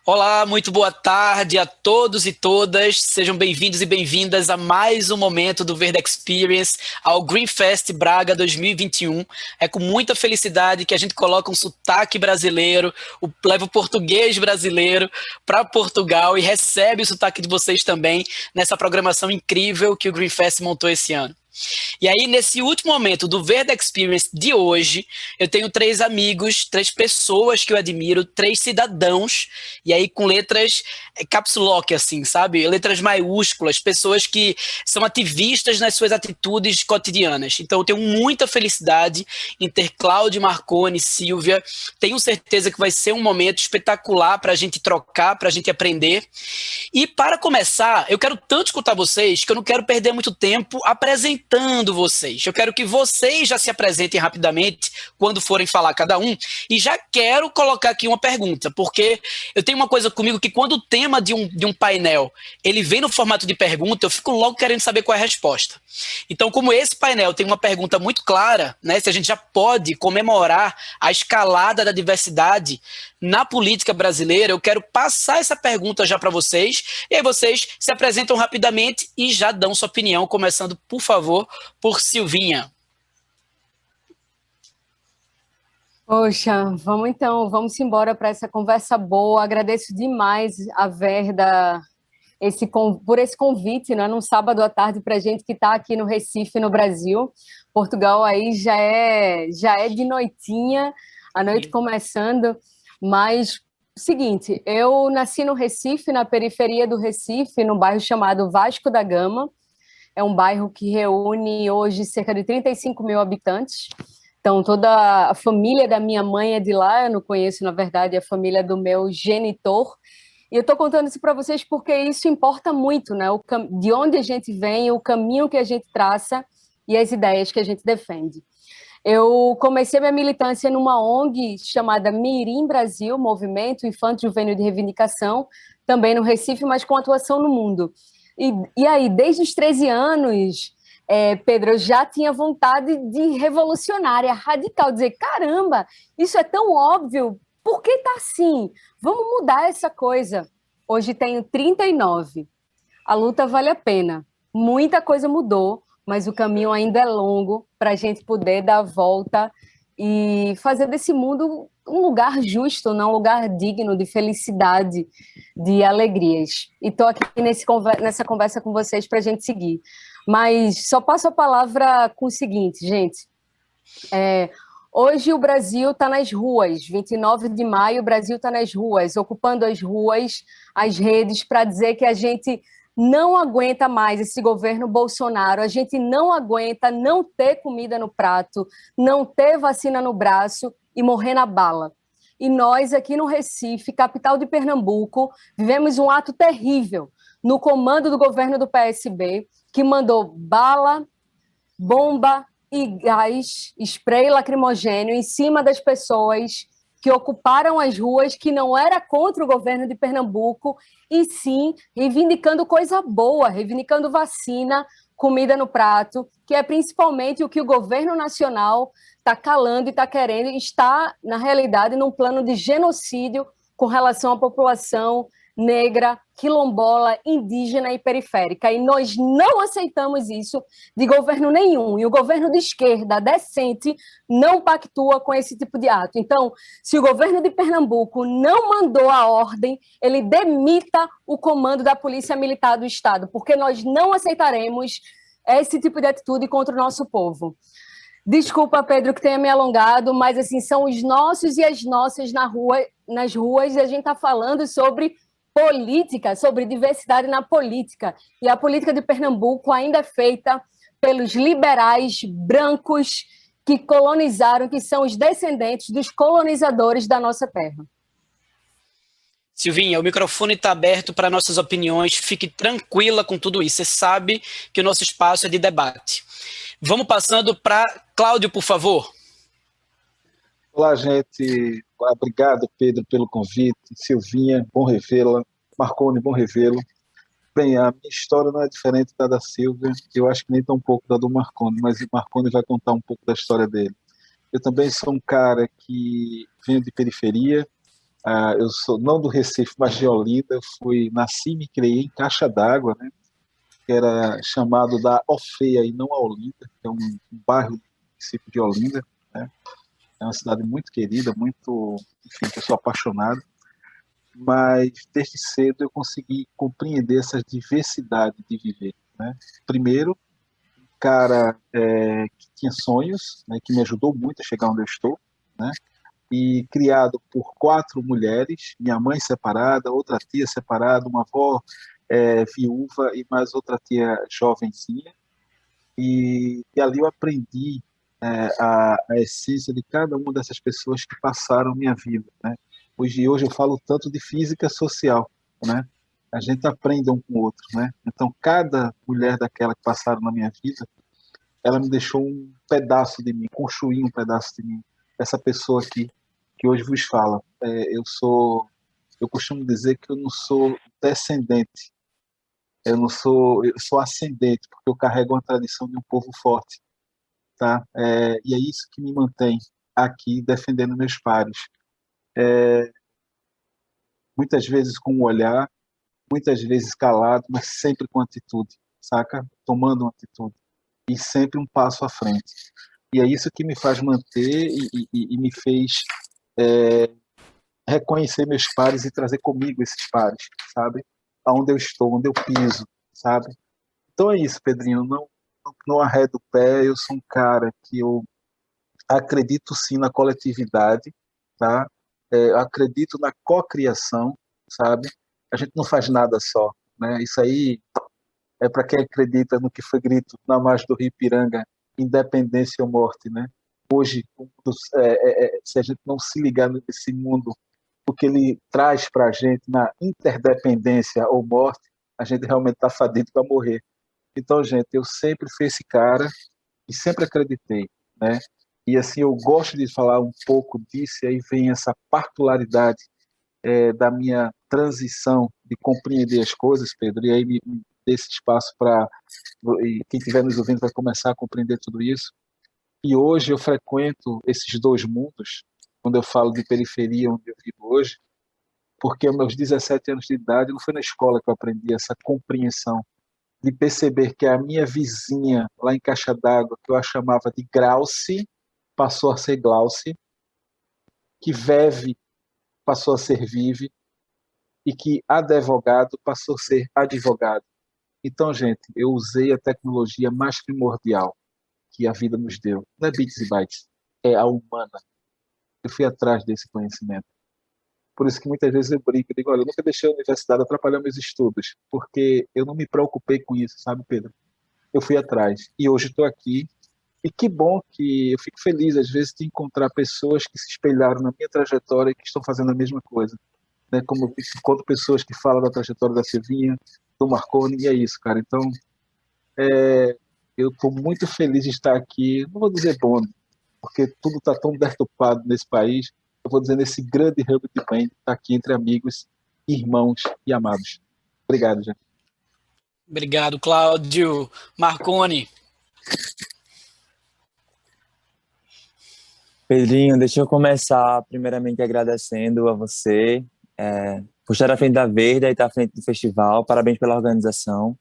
Olá, muito boa tarde a todos e todas. Sejam bem-vindos e bem-vindas a mais um momento do Verde Experience, ao Green Fest Braga 2021. É com muita felicidade que a gente coloca um sotaque brasileiro, leva o português brasileiro para Portugal e recebe o sotaque de vocês também nessa programação incrível que o Green Fest montou esse ano. E aí, nesse último momento do Verde Experience de hoje, eu tenho 3 amigos, 3 pessoas que eu admiro, 3 cidadãos, e aí com letras caps lock, assim, sabe? Letras maiúsculas, pessoas que são ativistas nas suas atitudes cotidianas. Então, eu tenho muita felicidade em ter Cláudio, Marconi, Silvia. Tenho certeza que vai ser um momento espetacular para a gente trocar, para a gente aprender. E para começar, eu quero tanto escutar vocês que eu não quero perder muito tempo apresentando vocês. Eu quero que vocês já se apresentem rapidamente quando forem falar cada um, e já quero colocar aqui uma pergunta, porque eu tenho uma coisa comigo que quando o tema de um painel ele vem no formato de pergunta, eu fico logo querendo saber qual é a resposta. Então, como esse painel tem uma pergunta muito clara, né, se a gente já pode comemorar a escalada da diversidade na política brasileira, eu quero passar essa pergunta já para vocês, e aí vocês se apresentam rapidamente e já dão sua opinião, começando, por favor, por Silvinha. Poxa, vamos embora para essa conversa boa. Agradeço demais a Verda por esse convite, né, num sábado à tarde para a gente que está aqui no Recife, no Brasil. Portugal aí já é de noitinha, a noite começando, mas seguinte, eu nasci no Recife, na periferia do Recife, num bairro chamado Vasco da Gama. É um bairro que reúne hoje cerca de 35 mil habitantes. Então, toda a família da minha mãe é de lá. Eu não conheço, na verdade, a família do meu genitor. E eu estou contando isso para vocês porque isso importa muito, né? De onde a gente vem, o caminho que a gente traça e as ideias que a gente defende. Eu comecei minha militância numa ONG chamada Mirim Brasil, Movimento Infanto Juvenil de Reivindicação, também no Recife, mas com atuação no mundo. E aí, desde os 13 anos, Pedro, eu já tinha vontade de revolucionária, radical, dizer, caramba, isso é tão óbvio, por que tá assim? Vamos mudar essa coisa. Hoje tenho 39, a luta vale a pena, muita coisa mudou, mas o caminho ainda é longo para a gente poder dar a volta e fazer desse mundo um lugar justo, não um lugar digno de felicidade, de alegrias. E estou aqui nessa conversa com vocês para a gente seguir. Mas só passo a palavra com o seguinte, gente. Hoje o Brasil está nas ruas, 29 de maio o Brasil está nas ruas, ocupando as ruas, as redes, para dizer que a gente não aguenta mais esse governo Bolsonaro, a gente não aguenta não ter comida no prato, não ter vacina no braço e morrer na bala. E nós aqui no Recife, capital de Pernambuco, vivemos um ato terrível no comando do governo do PSB, que mandou bala, bomba e gás, spray lacrimogêneo em cima das pessoas que ocuparam as ruas, que não era contra o governo de Pernambuco, e sim reivindicando coisa boa, reivindicando vacina, comida no prato, que é principalmente o que o governo nacional está calando e está querendo, e está, na realidade, num plano de genocídio com relação à população negra, quilombola, indígena e periférica. E nós não aceitamos isso de governo nenhum. E o governo de esquerda decente não pactua com esse tipo de ato. Então, se o governo de Pernambuco não mandou a ordem, ele demita o comando da Polícia Militar do Estado, porque nós não aceitaremos esse tipo de atitude contra o nosso povo. Desculpa, Pedro, que tenha me alongado, mas assim, são os nossos e as nossas nas ruas, e a gente está falando sobre política, sobre diversidade na política. E a política de Pernambuco ainda é feita pelos liberais brancos que colonizaram, que são os descendentes dos colonizadores da nossa terra. Silvinha, o microfone está aberto para nossas opiniões, fique tranquila com tudo isso, você sabe que o nosso espaço é de debate. Vamos passando para Cláudio, por favor. Olá, gente. Obrigado, Pedro, pelo convite. Silvinha, bom revê-la. Marconi, bom revê-lo. Bem, a minha história não é diferente da Silvia. Eu acho que nem tão pouco da do Marconi, mas o Marconi vai contar um pouco da história dele. Eu também sou um cara que venho de periferia. Eu sou não do Recife, mas de Olinda. Eu nasci e me criei em Caixa d'Água, né? Que era chamado da Ofeia e não a Olinda, que é um bairro do município de Olinda, né? É uma cidade muito querida, muito, enfim, que eu sou apaixonado. Mas desde cedo eu consegui compreender essa diversidade de viver, né? Primeiro, cara que tinha sonhos, né, que me ajudou muito a chegar onde eu estou, né? E criado por 4 mulheres, minha mãe separada, outra tia separada, uma avó viúva e mais outra tia jovenzinha. E ali eu aprendi a essência de cada uma dessas pessoas que passaram minha vida, né? Hoje eu falo tanto de física social, né? A gente aprende um com o outro, né? Então, cada mulher daquela que passaram na minha vida, ela me deixou um pedaço de mim, construiu um pedaço de mim. Essa pessoa aqui que hoje vos fala, eu costumo dizer que eu não sou descendente, eu sou ascendente, porque eu carrego uma tradição de um povo forte, tá? E é isso que me mantém aqui defendendo meus pares. Muitas vezes com o olhar, muitas vezes calado, mas sempre com atitude, saca? Tomando uma atitude e sempre um passo à frente. E é isso que me faz manter e me fez reconhecer meus pares e trazer comigo esses pares, sabe? Aonde eu estou, onde eu piso, sabe? Então é isso, Pedrinho. Não arredo o pé. Eu sou um cara que eu acredito sim na coletividade, tá? Eu acredito na cocriação, sabe? A gente não faz nada só, né? Isso aí é para quem acredita no que foi grito na margem do Rio Ipiranga, independência ou morte, né? Hoje, se a gente não se ligar nesse mundo, o que ele traz para a gente na interdependência ou morte, a gente realmente está fadado para morrer. Então, gente, eu sempre fui esse cara e sempre acreditei, né? E assim, eu gosto de falar um pouco disso, e aí vem essa particularidade da minha transição de compreender as coisas, Pedro, e aí me dê esse espaço para quem estiver nos ouvindo vai começar a compreender tudo isso. E hoje eu frequento esses dois mundos, quando eu falo de periferia, onde eu vivo hoje, porque aos meus 17 anos de idade não foi na escola que eu aprendi essa compreensão de perceber que a minha vizinha lá em Caixa d'Água, que eu a chamava de Grauce, passou a ser Glauce, que Veve passou a ser Vive e que advogado passou a ser advogado. Então, gente, eu usei a tecnologia mais primordial que a vida nos deu. Não é bits e bytes, é a humana. Eu fui atrás desse conhecimento. Por isso que muitas vezes eu brinco, eu digo, olha, eu nunca deixei a universidade atrapalhar meus estudos, porque eu não me preocupei com isso, sabe, Pedro? Eu fui atrás. E hoje estou aqui. E que bom que eu fico feliz, às vezes, de encontrar pessoas que se espelharam na minha trajetória e que estão fazendo a mesma coisa. Né? Como eu encontro pessoas que falam da trajetória da Silvinha, do Marconi, e é isso, cara. Então, eu estou muito feliz de estar aqui, não vou dizer bonde, porque tudo está tão deturpado nesse país, eu vou dizer nesse grande hub de bem, está aqui entre amigos, irmãos e amados. Obrigado, gente. Obrigado, Cláudio. Marconi. Pedrinho, deixa eu começar primeiramente agradecendo a você por estar à frente da Verda e estar à frente do festival. Parabéns pela organização.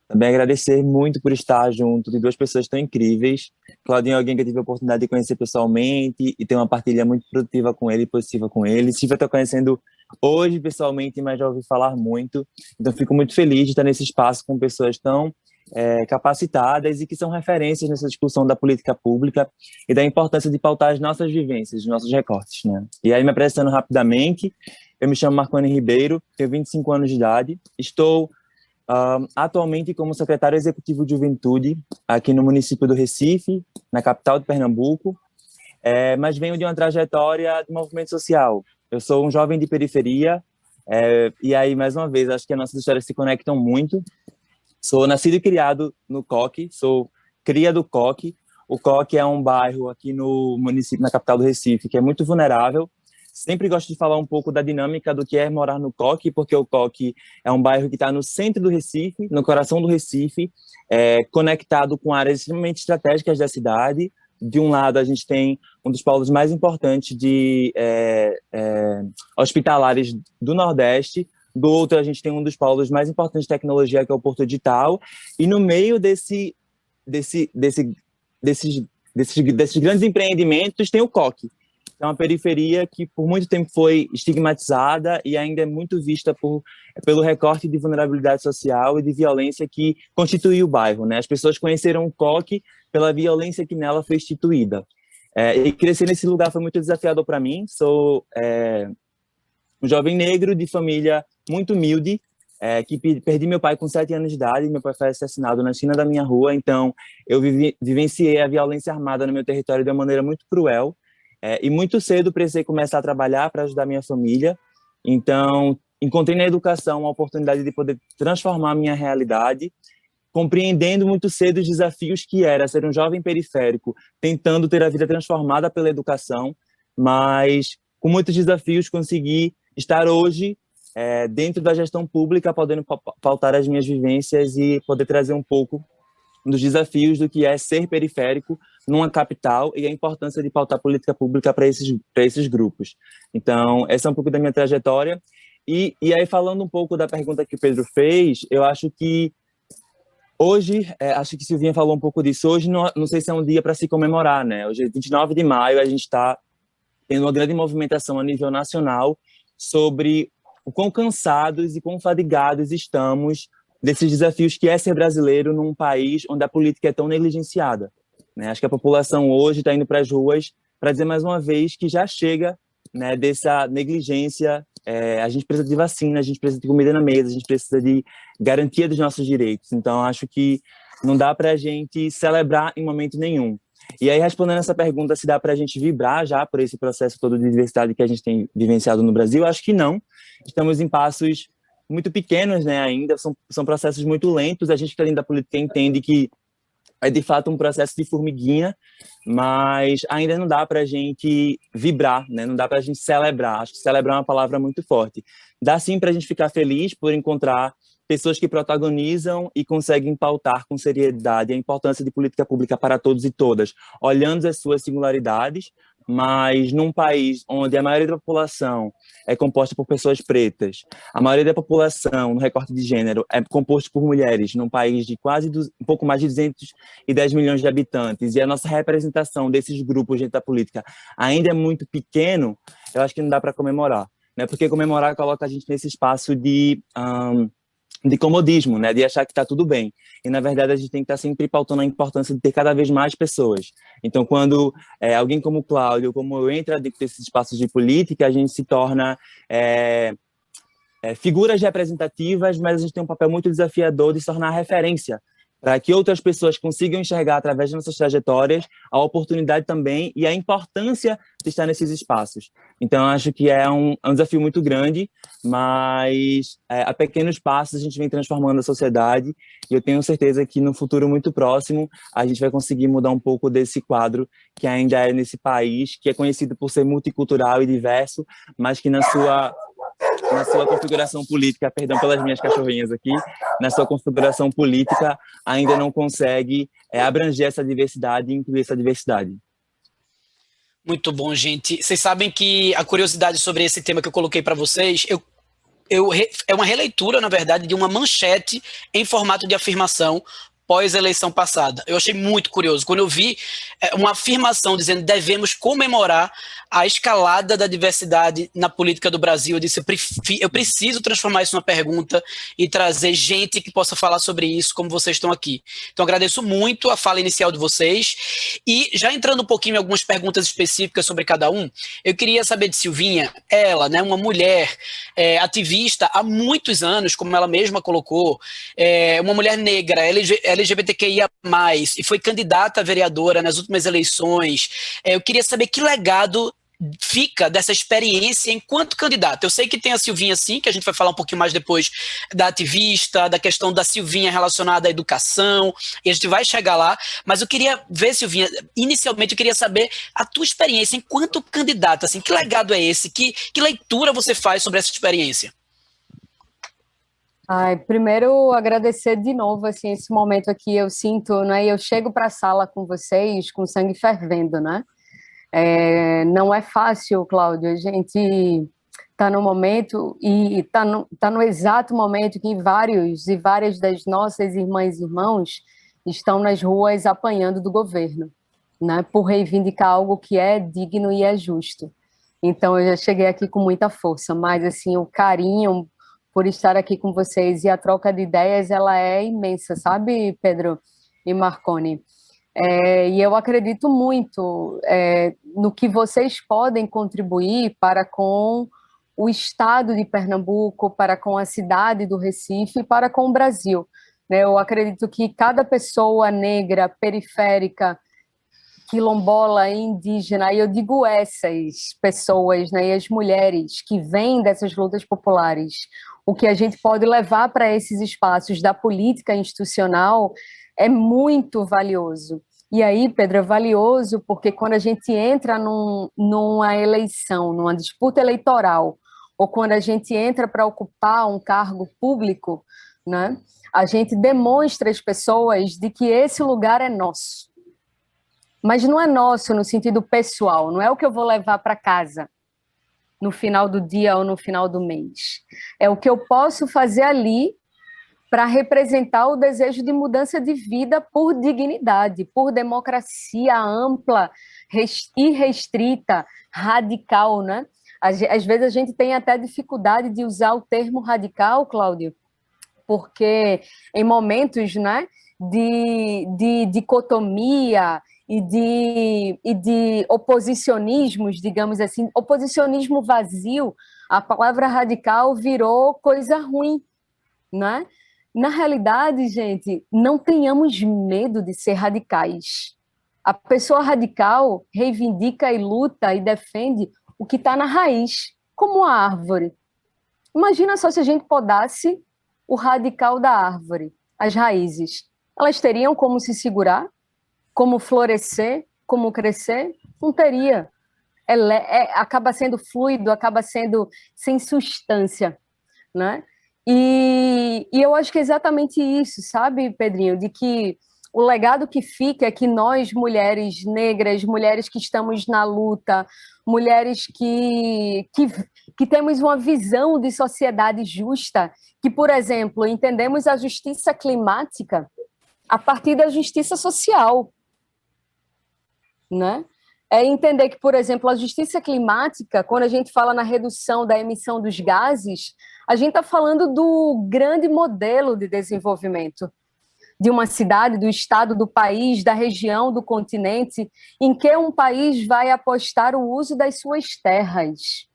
Também agradecer muito por estar junto de duas pessoas tão incríveis. Claudinho é alguém que eu tive a oportunidade de conhecer pessoalmente e ter uma partilha muito produtiva com ele, positiva com ele. Silvia estou conhecendo hoje pessoalmente, mas já ouvi falar muito. Então, fico muito feliz de estar nesse espaço com pessoas tão capacitadas e que são referências nessa discussão da política pública e da importância de pautar as nossas vivências, os nossos recortes, né? E aí, me apresentando rapidamente, eu me chamo Marconi Ribeiro, tenho 25 anos de idade, estou atualmente como secretário executivo de juventude aqui no município do Recife, na capital de Pernambuco, mas venho de uma trajetória de movimento social. Eu sou um jovem de periferia, e aí, mais uma vez, acho que as nossas histórias se conectam muito. Sou nascido e criado no Coque, sou cria do Coque. O Coque é um bairro aqui no município, na capital do Recife, que é muito vulnerável. Sempre gosto de falar um pouco da dinâmica do que é morar no Coque, porque o Coque é um bairro que está no centro do Recife, no coração do Recife, conectado com áreas extremamente estratégicas da cidade, de um lado, a gente tem um dos polos mais importantes de hospitalares do Nordeste, do outro, a gente tem um dos polos mais importantes de tecnologia, que é o Porto Digital, e no meio desses grandes empreendimentos tem o COC. É uma periferia que por muito tempo foi estigmatizada e ainda é muito vista pelo recorte de vulnerabilidade social e de violência que constitui o bairro, né? As pessoas conheceram o COC pela violência que nela foi instituída. E crescer nesse lugar foi muito desafiador para mim. Sou um jovem negro de família muito humilde, que perdi meu pai com 7 anos de idade. Meu pai foi assassinado na esquina da minha rua, então eu vivenciei a violência armada no meu território de uma maneira muito cruel. E muito cedo precisei começar a trabalhar para ajudar minha família. Então, encontrei na educação a oportunidade de poder transformar a minha realidade, compreendendo muito cedo os desafios que era ser um jovem periférico, tentando ter a vida transformada pela educação, mas com muitos desafios consegui estar hoje dentro da gestão pública, podendo pautar as minhas vivências e poder trazer um pouco dos desafios do que é ser periférico numa capital e a importância de pautar política pública para esses grupos. Então, essa é um pouco da minha trajetória. E aí, falando um pouco da pergunta que o Pedro fez, eu acho que hoje, acho que Silvinha falou um pouco disso, hoje não sei se é um dia para se comemorar, né? Hoje é 29 de maio, a gente está tendo uma grande movimentação a nível nacional sobre o quão cansados e quão fadigados estamos desses desafios que é ser brasileiro num país onde a política é tão negligenciada, né? Acho que a população hoje está indo para as ruas para dizer mais uma vez que já chega, né, dessa negligência. A gente precisa de vacina, a gente precisa de comida na mesa, a gente precisa de garantia dos nossos direitos. Então, acho que não dá para a gente celebrar em momento nenhum. E aí, respondendo essa pergunta, se dá para a gente vibrar já por esse processo todo de diversidade que a gente tem vivenciado no Brasil, acho que não. Estamos em passos muito pequenos, né, ainda, são processos muito lentos. A gente que está dentro da política entende que é de fato um processo de formiguinha, mas ainda não dá para a gente vibrar, né? Não dá para a gente celebrar. Acho que celebrar é uma palavra muito forte. Dá sim para a gente ficar feliz por encontrar pessoas que protagonizam e conseguem pautar com seriedade a importância de política pública para todos e todas, olhando as suas singularidades, mas num país onde a maioria da população é composta por pessoas pretas, a maioria da população no recorte de gênero é composta por mulheres, num país de um pouco mais de 210 milhões de habitantes, e a nossa representação desses grupos dentro da política ainda é muito pequeno, eu acho que não dá para comemorar, né? Porque comemorar coloca a gente nesse espaço de comodismo, né? De achar que está tudo bem. E, na verdade, a gente tem que estar sempre pautando a importância de ter cada vez mais pessoas. Então, quando alguém como o Cláudio, como eu, entra dentro desses espaços de política, a gente se torna figuras representativas, mas a gente tem um papel muito desafiador de se tornar referência, para que outras pessoas consigam enxergar, através de nossas trajetórias, a oportunidade também e a importância de estar nesses espaços. Então, acho que é um desafio muito grande, mas a pequenos passos a gente vem transformando a sociedade, e eu tenho certeza que no futuro muito próximo a gente vai conseguir mudar um pouco desse quadro que ainda é nesse país, que é conhecido por ser multicultural e diverso, mas que na sua configuração política, perdão pelas minhas cachorrinhas aqui, na sua configuração política ainda não consegue abranger essa diversidade e incluir essa diversidade. Muito bom, gente. Vocês sabem que a curiosidade sobre esse tema que eu coloquei para vocês, é uma releitura, na verdade, de uma manchete em formato de afirmação pós-eleição passada. Eu achei muito curioso. Quando eu vi uma afirmação dizendo devemos comemorar a escalada da diversidade na política do Brasil, eu disse, eu preciso transformar isso numa pergunta e trazer gente que possa falar sobre isso, como vocês estão aqui. Então, agradeço muito a fala inicial de vocês. E já entrando um pouquinho em algumas perguntas específicas sobre cada um, eu queria saber de Silvinha, ela, né, uma mulher ativista há muitos anos, como ela mesma colocou, uma mulher negra, LGBTQIA+, e foi candidata a vereadora nas últimas eleições. Eu queria saber que legado fica dessa experiência enquanto candidata. Eu sei que tem a Silvinha, sim, que a gente vai falar um pouquinho mais depois da ativista, da questão da Silvinha relacionada à educação, e a gente vai chegar lá, mas eu queria ver, Silvinha, inicialmente eu queria saber a tua experiência enquanto candidata, assim, que legado é esse? Que leitura você faz sobre essa experiência? Ai, primeiro, agradecer de novo, assim, esse momento aqui, eu sinto, né, eu chego para a sala com vocês com sangue fervendo, né? Não é fácil, Cláudio, a gente está no momento, e está no exato momento que vários e várias das nossas irmãs e irmãos estão nas ruas apanhando do governo, né, por reivindicar algo que é digno e é justo. Então, eu já cheguei aqui com muita força, mas, assim, o carinho por estar aqui com vocês e a troca de ideias, ela é imensa, sabe, Pedro e Marconi? E eu acredito muito no que vocês podem contribuir para com o estado de Pernambuco, para com a cidade do Recife e para com o Brasil, né? Eu acredito que cada pessoa negra, periférica, quilombola, indígena, e eu digo essas pessoas, né, e as mulheres que vêm dessas lutas populares, o que a gente pode levar para esses espaços da política institucional é muito valioso. E aí, Pedro, é valioso porque quando a gente entra numa eleição, numa disputa eleitoral, ou quando a gente entra para ocupar um cargo público, né, a gente demonstra às pessoas de que esse lugar é nosso. Mas não é nosso no sentido pessoal, não é o que eu vou levar para casa no final do dia ou no final do mês. É o que eu posso fazer ali para representar o desejo de mudança de vida por dignidade, por democracia ampla, irrestrita, radical, né? Às vezes a gente tem até dificuldade de usar o termo radical, Cláudio, porque em momentos, né, de dicotomia e de oposicionismos, digamos assim, oposicionismo vazio, a palavra radical virou coisa ruim, né? Na realidade, gente, não tenhamos medo de ser radicais. A pessoa radical reivindica e luta e defende o que está na raiz, como a árvore. Imagina só se a gente podasse o radical da árvore, as raízes. Elas teriam como se segurar? Como florescer, como crescer? Não teria. Acaba sendo fluido, acaba sendo sem substância, né? E eu acho que é exatamente isso, sabe, Pedrinho? De que o legado que fica é que nós, mulheres negras, mulheres que estamos na luta, mulheres que temos uma visão de sociedade justa, que, por exemplo, entendemos a justiça climática a partir da justiça social, né? É entender que, por exemplo, a justiça climática, quando a gente fala na redução da emissão dos gases, a gente está falando do grande modelo de desenvolvimento de uma cidade, do estado, do país, da região, do continente, em que um país vai apostar o uso das suas terras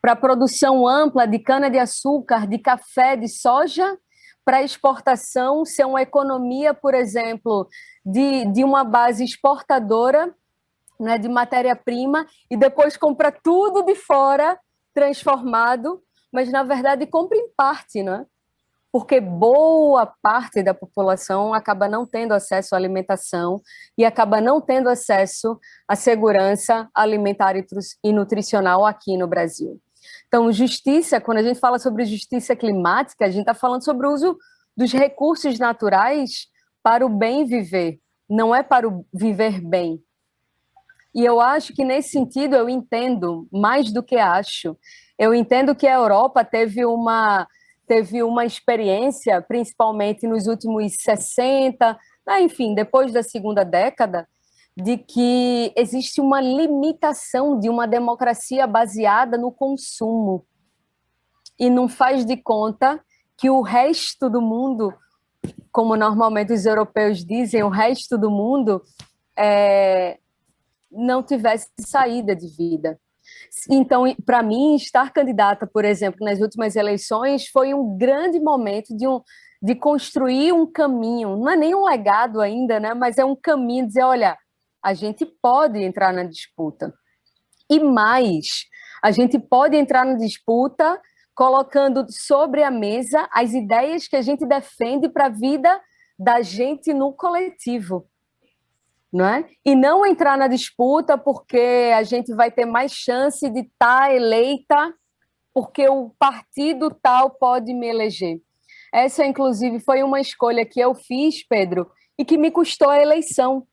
para a produção ampla de cana-de-açúcar, de café, de soja, para exportação, ser uma economia, por exemplo, de uma base exportadora, né, de matéria-prima, e depois compra tudo de fora, transformado, mas, na verdade, compra em parte, né? Porque boa parte da população acaba não tendo acesso à alimentação e acaba não tendo acesso à segurança alimentar e nutricional aqui no Brasil. Então, justiça, quando a gente fala sobre justiça climática, a gente está falando sobre o uso dos recursos naturais para o bem viver, não é para o viver bem. E eu acho que, nesse sentido, eu entendo, mais do que acho, eu entendo que a Europa teve uma experiência, principalmente nos últimos 60, enfim, depois da segunda década, de que existe uma limitação de uma democracia baseada no consumo e não faz de conta que o resto do mundo, como normalmente os europeus dizem, o resto do mundo não tivesse saída de vida. Então, para mim, estar candidata, por exemplo, nas últimas eleições, foi um grande momento de construir um caminho, não é nem um legado ainda, né? Mas é um caminho, dizer, olha, a gente pode entrar na disputa. E mais, a gente pode entrar na disputa colocando sobre a mesa as ideias que a gente defende para a vida da gente no coletivo. Não é? E não entrar na disputa porque a gente vai ter mais chance de estar eleita porque o partido tal pode me eleger. Essa, inclusive, foi uma escolha que eu fiz, Pedro, e que me custou a eleição.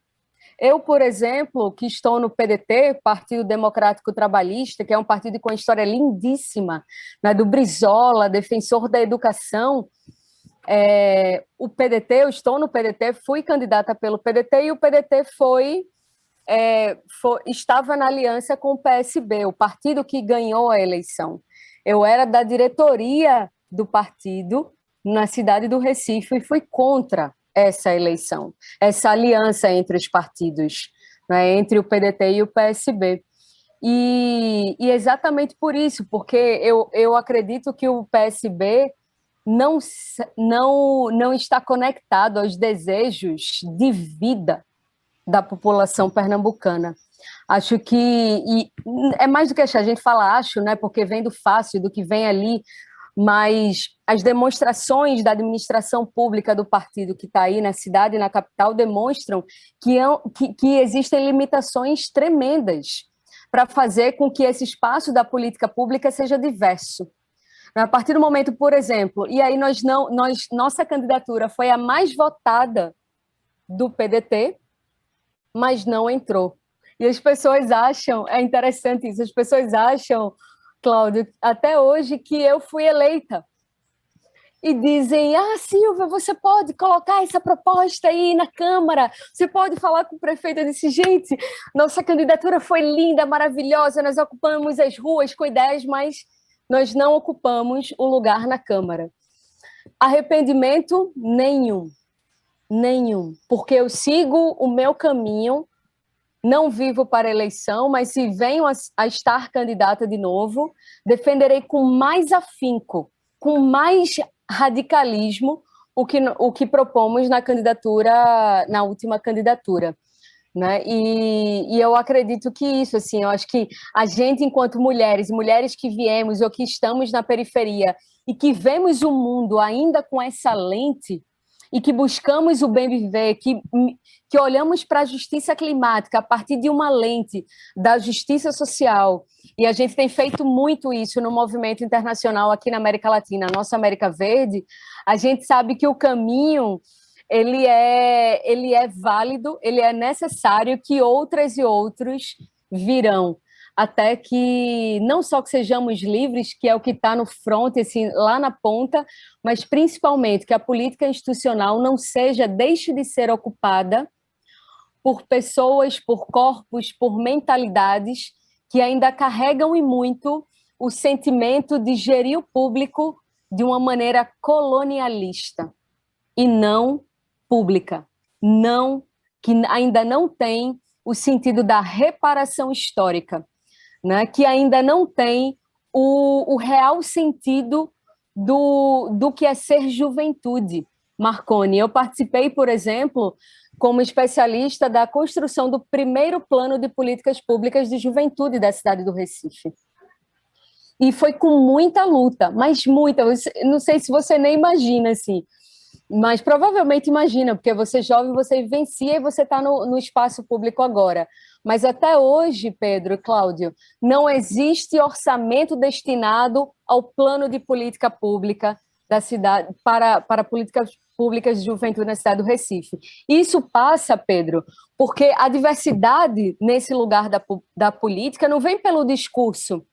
Eu, por exemplo, que estou no PDT, Partido Democrático Trabalhista, que é um partido com uma história lindíssima, né, do Brizola, defensor da educação, o PDT, eu estou no PDT, fui candidata pelo PDT e o PDT estava na aliança com o PSB, o partido que ganhou a eleição. Eu era da diretoria do partido na cidade do Recife e fui contra essa eleição, essa aliança entre os partidos, né, entre o PDT e o PSB. E exatamente por isso, porque eu acredito que o PSB não está conectado aos desejos de vida da população pernambucana. Acho que, e é mais do que achar, a gente fala acho, né, porque vem do fácil, do que vem ali, mas as demonstrações da administração pública do partido que está aí na cidade e na capital demonstram que existem limitações tremendas para fazer com que esse espaço da política pública seja diverso. A partir do momento, por exemplo, e aí nossa candidatura foi a mais votada do PDT, mas não entrou. E as pessoas acham, é interessante isso, as pessoas acham, Cláudio, até hoje que eu fui eleita. E dizem, Silvia, você pode colocar essa proposta aí na Câmara, você pode falar com o prefeito. Eu disse, gente, nossa candidatura foi linda, maravilhosa, nós ocupamos as ruas com ideias, mas nós não ocupamos o lugar na Câmara. Arrependimento nenhum, porque eu sigo o meu caminho, não vivo para eleição, mas se venho a estar candidata de novo, defenderei com mais afinco, com mais radicalismo o que propomos na candidatura, na última candidatura, né? E eu acredito que isso, assim, eu acho que a gente, enquanto mulheres que viemos ou que estamos na periferia e que vemos o mundo ainda com essa lente, e que buscamos o bem viver, que olhamos para a justiça climática a partir de uma lente da justiça social, e a gente tem feito muito isso no movimento internacional aqui na América Latina, a nossa América Verde, a gente sabe que o caminho ele é válido, ele é necessário, que outras e outros virão, até que não só que sejamos livres, que é o que está no front, assim, lá na ponta, mas principalmente que a política institucional deixe de ser ocupada por pessoas, por corpos, por mentalidades que ainda carregam e muito o sentimento de gerir o público de uma maneira colonialista e não pública, que ainda não tem o sentido da reparação histórica, né, que ainda não tem o real sentido do que é ser juventude. Marconi, eu participei, por exemplo, como especialista da construção do primeiro plano de políticas públicas de juventude da cidade do Recife. E foi com muita luta, mas muita, não sei se você nem imagina, assim, mas provavelmente imagina, porque você é jovem, você vivencia e você está no espaço público agora. Mas até hoje, Pedro e Cláudio, não existe orçamento destinado ao plano de política pública da cidade, para políticas públicas de juventude na cidade do Recife. Isso passa, Pedro, porque a diversidade nesse lugar da política não vem pelo discurso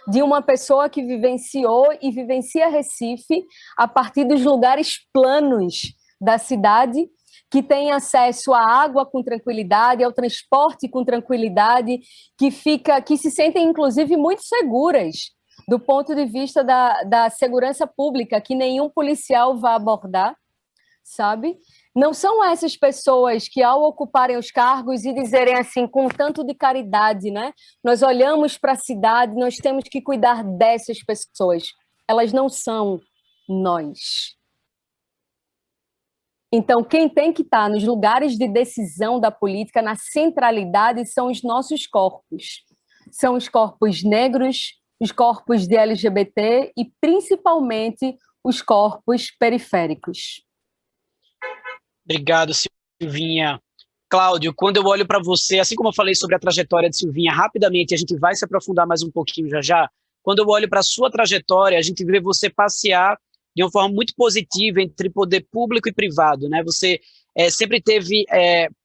de uma pessoa que vivenciou e vivencia Recife a partir dos lugares planos da cidade, que tem acesso à água com tranquilidade, ao transporte com tranquilidade, que se sentem, inclusive, muito seguras do ponto de vista da segurança pública, que nenhum policial vai abordar, sabe? Não são essas pessoas que, ao ocuparem os cargos e dizerem assim, com tanto de caridade, né? Nós olhamos para a cidade, nós temos que cuidar dessas pessoas. Elas não são nós. Então, quem tem que estar nos lugares de decisão da política, na centralidade, são os nossos corpos. São os corpos negros, os corpos de LGBT e, principalmente, os corpos periféricos. Obrigado, Silvinha. Cláudio, quando eu olho para você, assim como eu falei sobre a trajetória de Silvinha, rapidamente, a gente vai se aprofundar mais um pouquinho já já, quando eu olho para a sua trajetória, a gente vê você passear de uma forma muito positiva entre poder público e privado, né? Você sempre teve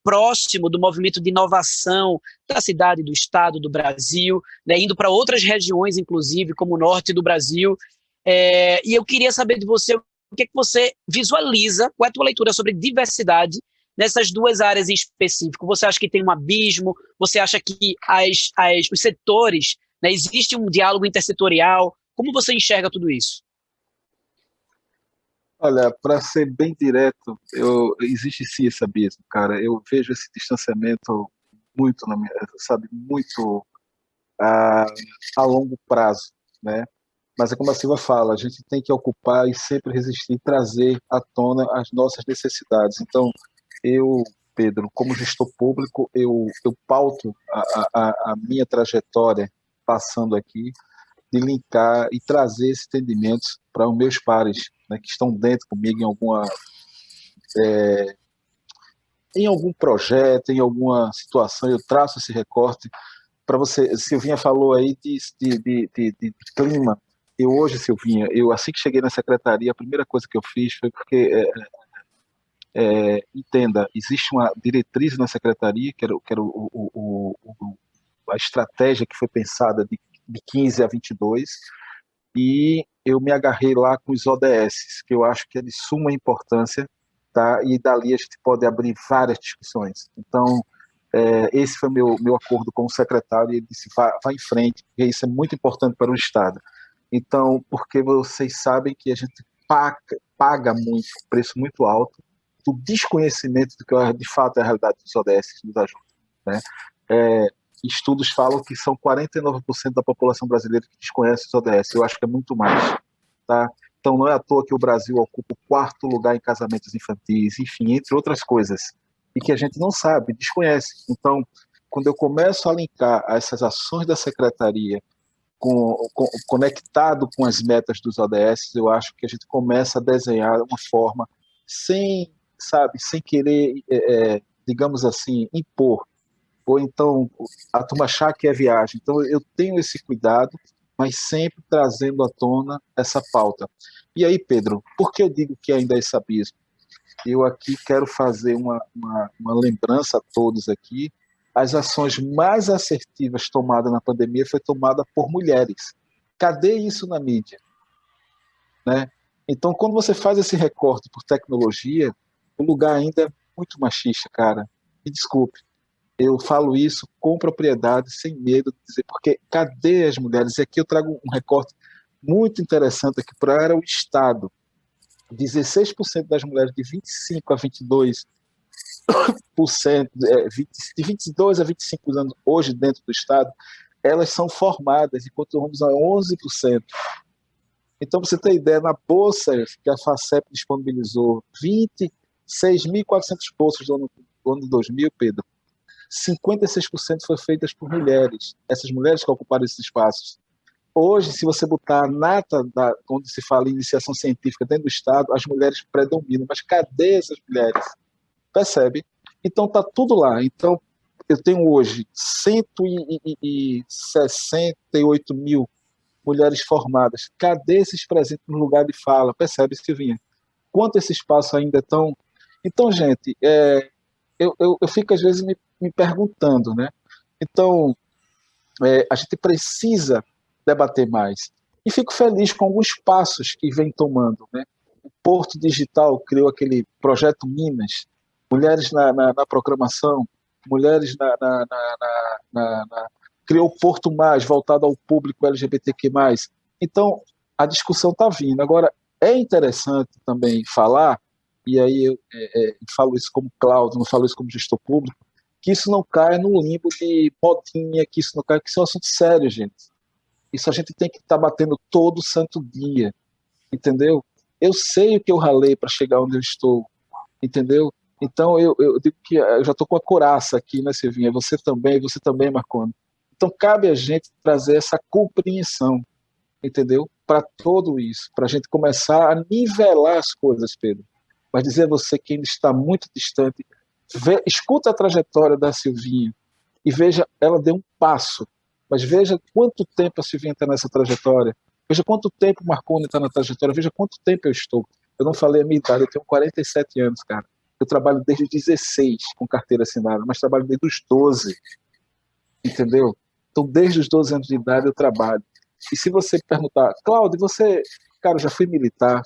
próximo do movimento de inovação da cidade, do estado, do Brasil, né? Indo para outras regiões, inclusive, como o norte do Brasil. E eu queria saber de você o que é que você visualiza, qual é a tua leitura sobre diversidade nessas duas áreas em específico. Você acha que tem um abismo? Você acha que os setores, né, existe um diálogo intersetorial? Como você enxerga tudo isso? Olha, para ser bem direto, existe sim esse abismo, cara. Eu vejo esse distanciamento muito, sabe, muito a, a longo prazo, né? Mas é como a Silva fala, a gente tem que ocupar e sempre resistir, trazer à tona as nossas necessidades. Então, Pedro, como gestor público, eu pauto a minha trajetória passando aqui de linkar e trazer esses entendimentos para os meus pares, né, que estão dentro comigo em algum projeto, em alguma situação, eu traço esse recorte para você. Silvinha falou aí de clima. Eu hoje, Silvinha, assim que cheguei na secretaria, a primeira coisa que eu fiz foi porque, entenda, existe uma diretriz na secretaria, que era a estratégia que foi pensada de 15 a 22, e eu me agarrei lá com os ODS, que eu acho que é de suma importância, tá? E dali a gente pode abrir várias discussões. Então, esse foi meu acordo com o secretário, e ele disse, vá em frente, porque isso é muito importante para o Estado. Então, porque vocês sabem que a gente paga muito, preço muito alto, do desconhecimento do que de fato é a realidade dos ODS que nos ajuda, né? Estudos falam que são 49% da população brasileira que desconhece os ODS. Eu acho que é muito mais, tá? Então não é à toa que o Brasil ocupa o 4º lugar em casamentos infantis, enfim, entre outras coisas, e que a gente não sabe, desconhece. Então, quando eu começo a linkar essas ações da secretaria conectado com as metas dos ODS, eu acho que a gente começa a desenhar uma forma sem querer, digamos assim, impor, ou então a turma achar que é viagem. Então eu tenho esse cuidado, mas sempre trazendo à tona essa pauta. E aí, Pedro, por que eu digo que ainda é esse abismo? Eu aqui quero fazer uma lembrança a todos aqui. As ações mais assertivas tomadas na pandemia foi tomada por mulheres. Cadê isso na mídia? Né? Então, quando você faz esse recorte por tecnologia, o lugar ainda é muito machista, cara. Me desculpe. Eu falo isso com propriedade, sem medo de dizer, porque cadê as mulheres? E aqui eu trago um recorte muito interessante aqui para o Estado. 16% das mulheres de 25 a 22%, de 22 a 25 anos hoje dentro do Estado, elas são formadas, enquanto os homens são 11%. Então, você tem ideia, na bolsa que a FACEP disponibilizou, 26.400 bolsas do ano 2000, Pedro, 56% foi feitas por mulheres, essas mulheres que ocuparam esses espaços. Hoje, se você botar a nata onde se fala em iniciação científica dentro do Estado, as mulheres predominam, mas cadê essas mulheres? Percebe? Então está tudo lá. Então, eu tenho hoje 168 mil mulheres formadas. Cadê esses presentes no lugar de fala? Percebe, Silvinha? Quanto esse espaço ainda é tão... Então, gente, eu fico às vezes me perguntando, né? Então, a gente precisa debater mais. E fico feliz com alguns passos que vem tomando, né? O Porto Digital criou aquele projeto Minas, mulheres na programação, mulheres criou o Porto Mais, voltado ao público LGBTQ+. Então, a discussão está vindo. Agora, é interessante também falar, e aí eu falo isso como Cláudio, não falo isso como gestor público, que isso não caia no limbo de modinha, que isso não caia, que isso é um assunto sério, gente. Isso a gente tem que estar batendo todo santo dia, entendeu? Eu sei o que eu ralei para chegar onde eu estou, entendeu? Então, eu digo que eu já estou com a couraça aqui, né, Silvinha? Você também, Marconi. Então, cabe a gente trazer essa compreensão, entendeu? Para tudo isso, para a gente começar a nivelar as coisas, Pedro. Mas dizer a você que ainda está muito distante, escuta a trajetória da Silvinha e veja, ela deu um passo, mas veja quanto tempo a Silvinha está nessa trajetória. Veja quanto tempo Marconi está na trajetória, veja quanto tempo eu estou. Eu não falei a minha idade, eu tenho 47 anos, cara. Eu trabalho desde os 16 com carteira assinada, mas trabalho desde os 12, entendeu? Então, desde os 12 anos de idade eu trabalho. E se você perguntar, Cláudio, você... Cara, eu já fui militar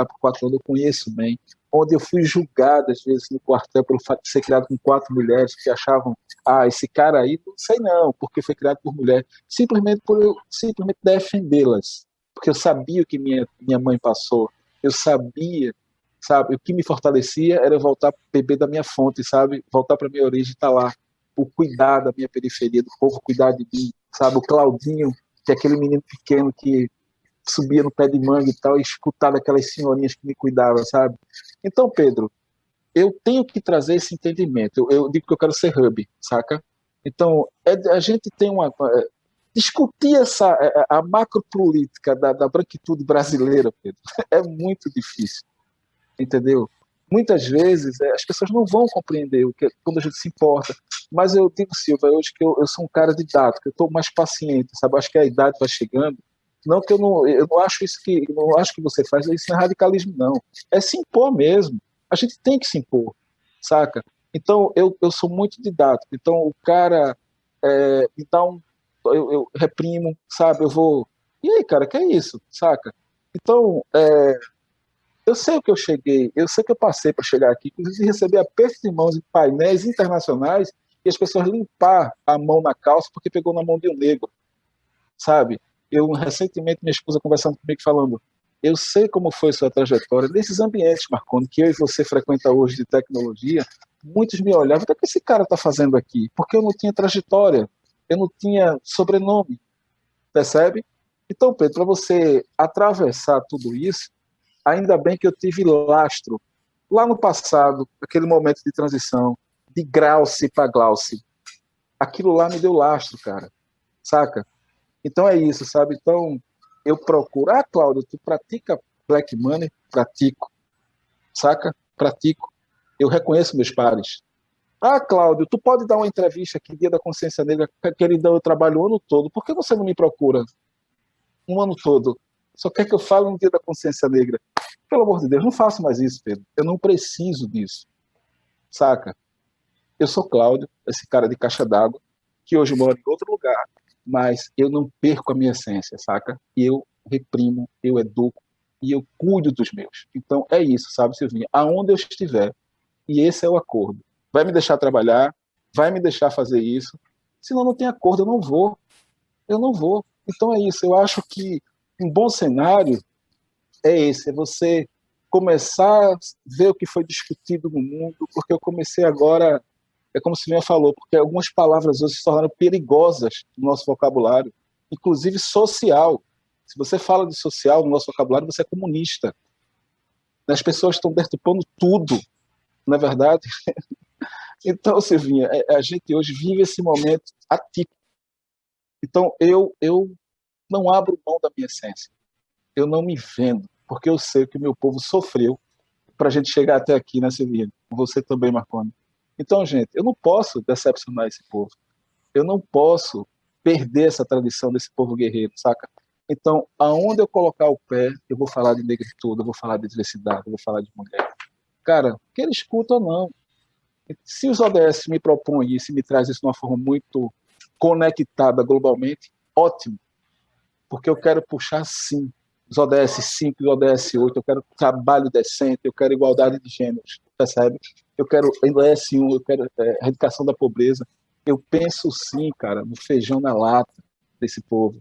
por 4 anos, eu conheço bem, onde eu fui julgado, às vezes, no quartel, pelo fato de ser criado com 4 mulheres, que achavam, esse cara aí, não sei não, porque foi criado por mulher, simplesmente por eu simplesmente defendê-las, porque eu sabia o que minha mãe passou, eu sabia, sabe, o que me fortalecia era eu voltar para beber da minha fonte, sabe, voltar para minha origem, estar lá, o cuidar da minha periferia, do povo cuidar de mim, sabe, o Claudinho, que é aquele menino pequeno que subia no pé de manga e tal, e escutava aquelas senhorinhas que me cuidavam, sabe? Então, Pedro, eu tenho que trazer esse entendimento. Eu digo que eu quero ser hub, saca? Então, a gente tem discutir a macropolítica da branquitude brasileira, Pedro, é muito difícil, entendeu? Muitas vezes as pessoas não vão compreender quando a gente se importa, mas eu digo, Silva, hoje que eu sou um cara didático, eu estou mais paciente, sabe? Eu acho que a idade vai chegando. Não que eu não acho isso que não acho que você faz, isso não é radicalismo, não. É se impor mesmo. A gente tem que se impor, saca? Então, eu sou muito didático. Então, o cara me dá eu reprimo, sabe? Eu vou... E aí, cara, que é isso, saca? Então, eu sei o que eu cheguei, eu sei que eu passei para chegar aqui, inclusive receber apertos de mãos em painéis internacionais e as pessoas limpar a mão na calça porque pegou na mão de um negro, sabe? Recentemente, minha esposa conversando comigo, falando, eu sei como foi sua trajetória, nesses ambientes, Marconi, que eu e você frequenta hoje de tecnologia, muitos me olhavam, o que esse cara está fazendo aqui? Porque eu não tinha trajetória, eu não tinha sobrenome, percebe? Então, Pedro, para você atravessar tudo isso, ainda bem que eu tive lastro, lá no passado, aquele momento de transição, de Grauce para Glauce, aquilo lá me deu lastro, cara, saca? Então é isso, sabe? Então eu procuro. Cláudio, tu pratica Black Money? Pratico. Saca? Pratico. Eu reconheço meus pares. Cláudio, tu pode dar uma entrevista aqui, Dia da Consciência Negra, querida, eu trabalho o ano todo. Por que você não me procura um ano todo? Só quer que eu fale no Dia da Consciência Negra. Pelo amor de Deus, não faço mais isso, Pedro. Eu não preciso disso. Saca? Eu sou Cláudio, esse cara de caixa d'água, que hoje mora em outro lugar. Mas eu não perco a minha essência, saca? Eu reprimo, eu educo e eu cuido dos meus. Então é isso, sabe, Silvinha? Aonde eu estiver, e esse é o acordo. Vai me deixar trabalhar, vai me deixar fazer isso, senão não tem acordo, eu não vou. Eu não vou. Então é isso, eu acho que um bom cenário é esse, é você começar a ver o que foi discutido no mundo, porque eu comecei agora... É como o Silvinha falou, porque algumas palavras hoje se tornaram perigosas no nosso vocabulário, inclusive social. Se você fala de social no nosso vocabulário, você é comunista. As pessoas estão deturpando tudo, não é verdade? Então, Silvinha, a gente hoje vive esse momento atípico. Então, eu não abro mão da minha essência. Eu não me vendo, porque eu sei que o meu povo sofreu para a gente chegar até aqui, né, Silvinha? Você também, Marconi. Então, gente, eu não posso decepcionar esse povo. Eu não posso perder essa tradição desse povo guerreiro, saca? Então, aonde eu colocar o pé, eu vou falar de negritude, eu vou falar de diversidade, eu vou falar de mulher. Cara, quer escuta ou não. Se os ODS me propõem isso e me traz isso de uma forma muito conectada globalmente, ótimo. Porque eu quero puxar, sim, os ODS 5 e os ODS 8, eu quero trabalho decente, eu quero igualdade de gêneros, percebe? Eu quero ODS 1, eu quero erradicação da pobreza. Eu penso sim, cara, no feijão na lata desse povo.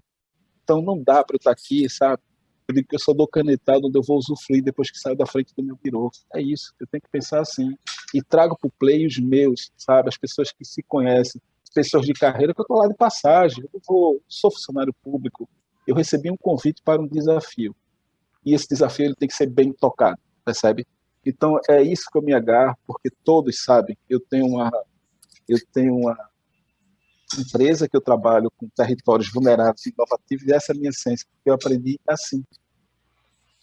Então não dá para eu estar aqui, sabe? Eu digo que eu só dou canetado onde eu vou usufruir depois que saio da frente do meu birô. É isso, eu tenho que pensar assim. E trago para o play os meus, sabe? As pessoas que se conhecem, as pessoas de carreira, que eu estou lá de passagem. Eu sou funcionário público. Eu recebi um convite para um desafio. E esse desafio ele tem que ser bem tocado, percebe? Então é isso que eu me agarro, porque todos sabem, eu tenho uma empresa que eu trabalho com territórios vulneráveis e inovativos, e essa é a minha essência, porque eu aprendi assim.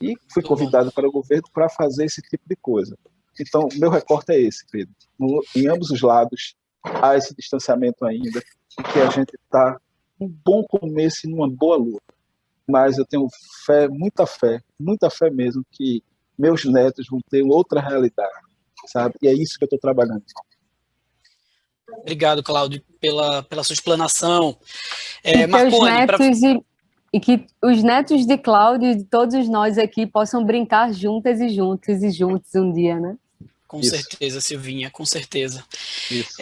E fui convidado para o governo para fazer esse tipo de coisa. Então, meu recorte é esse, Pedro. Em ambos os lados, há esse distanciamento ainda, porque a gente está num bom começo e numa boa luta. mas eu tenho fé, muita fé mesmo, que meus netos vão ter outra realidade, sabe? E é isso que eu estou trabalhando. Obrigado, Cláudio, pela sua explanação. Marconi, e que os netos de Cláudio e de todos nós aqui possam brincar juntas e juntos um dia, né? Com certeza, Silvinha, com certeza. Isso.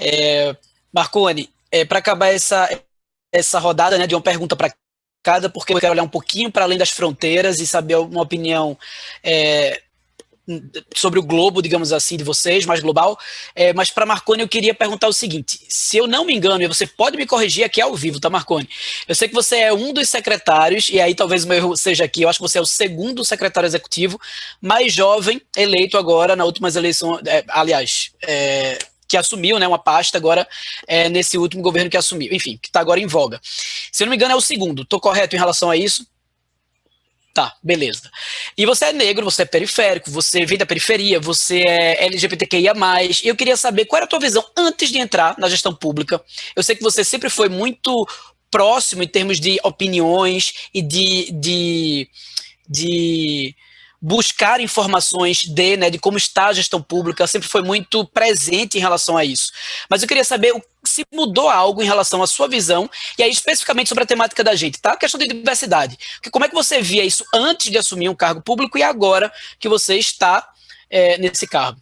Marconi, para acabar essa rodada, né, de uma pergunta para cada, porque eu quero olhar um pouquinho para além das fronteiras e saber uma opinião sobre o globo, digamos assim, de vocês, mais global. Mas para Marconi eu queria perguntar o seguinte: se eu não me engano, e você pode me corrigir aqui ao vivo, tá, Marconi? Eu sei que você é um dos secretários, e aí talvez o meu erro seja aqui, eu acho que você é o segundo secretário executivo mais jovem eleito agora na últimas eleições, que assumiu, né, uma pasta agora nesse último governo que assumiu, enfim, que está agora em voga. Se eu não me engano é o segundo, estou correto em relação a isso? Tá, beleza. E você é negro, você é periférico, você vem da periferia, você é LGBTQIA+. E eu queria saber qual era a tua visão antes de entrar na gestão pública. Eu sei que você sempre foi muito próximo em termos de opiniões e de buscar informações de como está a gestão pública, sempre foi muito presente em relação a isso. Mas eu queria saber se mudou algo em relação à sua visão, e aí especificamente sobre a temática da gente, tá? A questão de diversidade. Como é que você via isso antes de assumir um cargo público e agora que você está nesse cargo?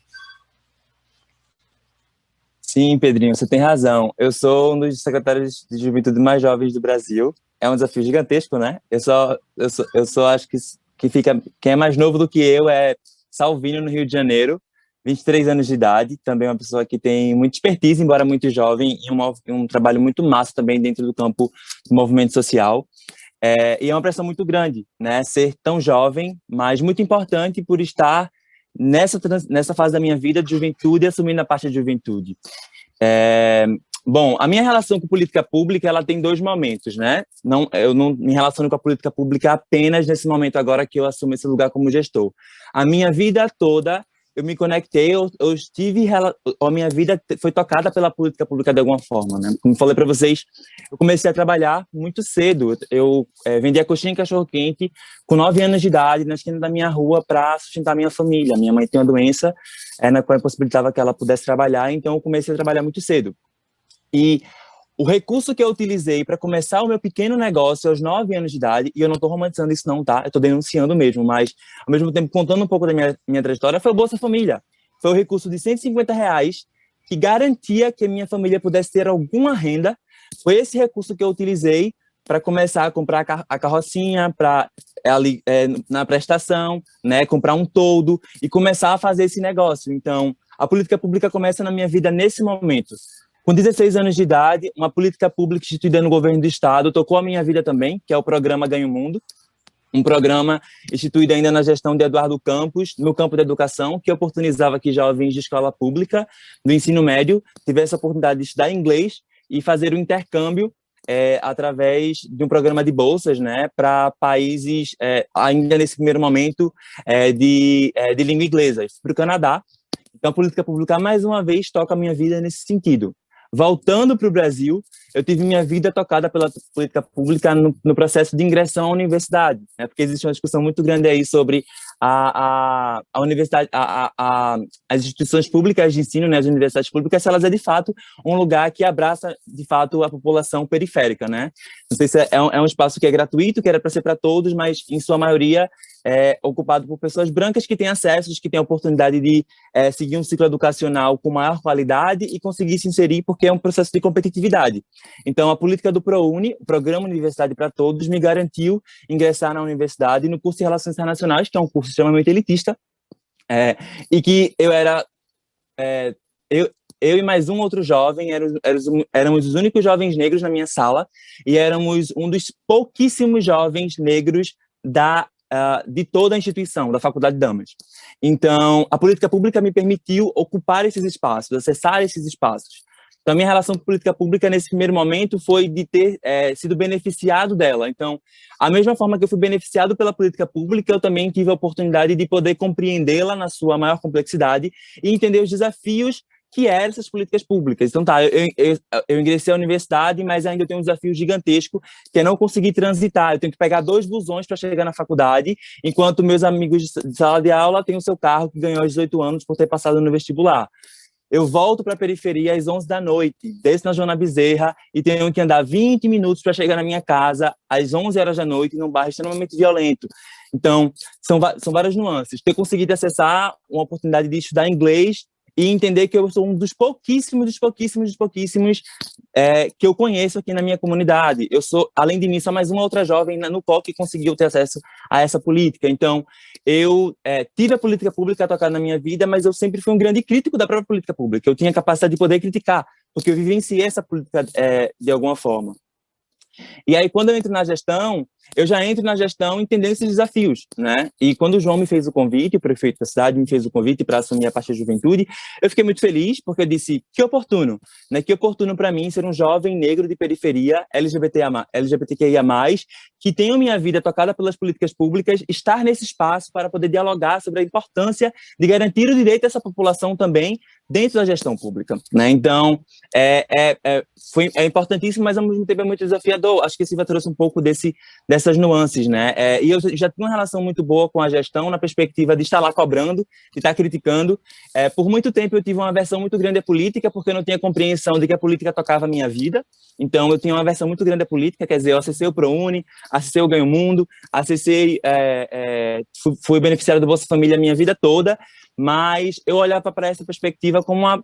Sim, Pedrinho, você tem razão. Eu sou um dos secretários de juventude mais jovens do Brasil. É um desafio gigantesco, né? Eu só acho que quem é mais novo do que eu é Salvino, no Rio de Janeiro, 23 anos de idade, também uma pessoa que tem muita expertise, embora muito jovem, e um trabalho muito massa também dentro do campo do movimento social. E é uma pressão muito grande, né? Ser tão jovem, mas muito importante por estar nessa fase da minha vida de juventude e assumindo a parte de juventude. Bom, a minha relação com política pública, ela tem dois momentos, né? Eu não me relaciono com a política pública apenas nesse momento agora que eu assumo esse lugar como gestor. A minha vida toda, eu me conectei, a minha vida foi tocada pela política pública de alguma forma, né? Como falei para vocês, eu comecei a trabalhar muito cedo. Eu vendia coxinha e cachorro-quente com 9 anos de idade na esquina da minha rua para sustentar minha família. Minha mãe tem uma doença na qual impossibilitava que ela pudesse trabalhar, então eu comecei a trabalhar muito cedo. E o recurso que eu utilizei para começar o meu pequeno negócio aos 9 anos de idade, e eu não estou romantizando isso não, tá? Eu estou denunciando mesmo, mas ao mesmo tempo contando um pouco da minha trajetória, foi o Bolsa Família. Foi o recurso de R$150 que garantia que a minha família pudesse ter alguma renda. Foi esse recurso que eu utilizei para começar a comprar a carrocinha na prestação, né? Comprar um toldo e começar a fazer esse negócio. Então, a política pública começa na minha vida nesse momento. Com 16 anos de idade, uma política pública instituída no governo do estado tocou a minha vida também, que é o programa Ganha o Mundo, um programa instituído ainda na gestão de Eduardo Campos, no campo da educação, que oportunizava que jovens de escola pública, do ensino médio, tivessem a oportunidade de estudar inglês e fazer o intercâmbio através de um programa de bolsas, né, para países, ainda nesse primeiro momento, de língua inglesa, para o Canadá. Então, a política pública, mais uma vez, toca a minha vida nesse sentido. Voltando para o Brasil, eu tive minha vida tocada pela política pública no processo de ingressão à universidade, né? Porque existe uma discussão muito grande aí sobre a universidade, as instituições públicas de ensino, né, as universidades públicas, se elas é de fato um lugar que abraça de fato a população periférica, né? Não sei se é um espaço que é gratuito, que era para ser para todos, mas em sua maioria é ocupado por pessoas brancas que têm acesso, que têm a oportunidade de seguir um ciclo educacional com maior qualidade e conseguir se inserir, porque é um processo de competitividade. Então, a política do ProUni, o Programa Universidade para Todos, me garantiu ingressar na universidade no curso de Relações Internacionais, que é um curso extremamente elitista, e que eu e mais um outro jovem éramos os únicos jovens negros na minha sala e éramos um dos pouquíssimos jovens negros de toda a instituição, da Faculdade de Damas. Então, a política pública me permitiu ocupar esses espaços, acessar esses espaços. Então, a minha relação com política pública nesse primeiro momento foi de ter sido beneficiado dela. Então, a mesma forma que eu fui beneficiado pela política pública, eu também tive a oportunidade de poder compreendê-la na sua maior complexidade e entender os desafios que eram essas políticas públicas. Então, tá, eu ingressei à universidade, mas ainda tenho um desafio gigantesco, que é não conseguir transitar. Eu tenho que pegar 2 busões para chegar na faculdade, enquanto meus amigos de sala de aula têm o seu carro, que ganhou aos 18 anos por ter passado no vestibular. Eu volto para a periferia às 11 da noite, desço na Joana Bezerra e tenho que andar 20 minutos para chegar na minha casa às 11 horas da noite, num bairro extremamente violento. Então, são várias nuances. Ter conseguido acessar uma oportunidade de estudar inglês e entender que eu sou um dos pouquíssimos que eu conheço aqui na minha comunidade. Eu sou, além de mim, só mais uma outra jovem no COC que conseguiu ter acesso a essa política. Então, eu tive a política pública a tocar na minha vida, mas eu sempre fui um grande crítico da própria política pública. Eu tinha a capacidade de poder criticar, porque eu vivenciei essa política de alguma forma. E aí, quando eu entro na gestão, eu já entro na gestão entendendo esses desafios, né? E quando o João me fez o convite, o prefeito da cidade me fez o convite para assumir a parte da juventude, eu fiquei muito feliz, porque eu disse, que oportuno, né? Que oportuno para mim ser um jovem negro de periferia, LGBTQIA+, que tenho minha vida tocada pelas políticas públicas, estar nesse espaço para poder dialogar sobre a importância de garantir o direito dessa população também dentro da gestão pública, né? Então, é importantíssimo, mas ao mesmo tempo é muito desafiador. Acho que esse trouxe um pouco dessas nuances, né? E eu já tinha uma relação muito boa com a gestão na perspectiva de estar lá cobrando, de estar criticando. Por muito tempo eu tive uma aversão muito grande à política, porque eu não tinha compreensão de que a política tocava a minha vida. Então, eu tinha uma aversão muito grande à política, quer dizer, eu acessei o ProUni, acessei o Ganho Mundo, fui beneficiário do Bolsa Família a minha vida toda, mas eu olhava para essa perspectiva como a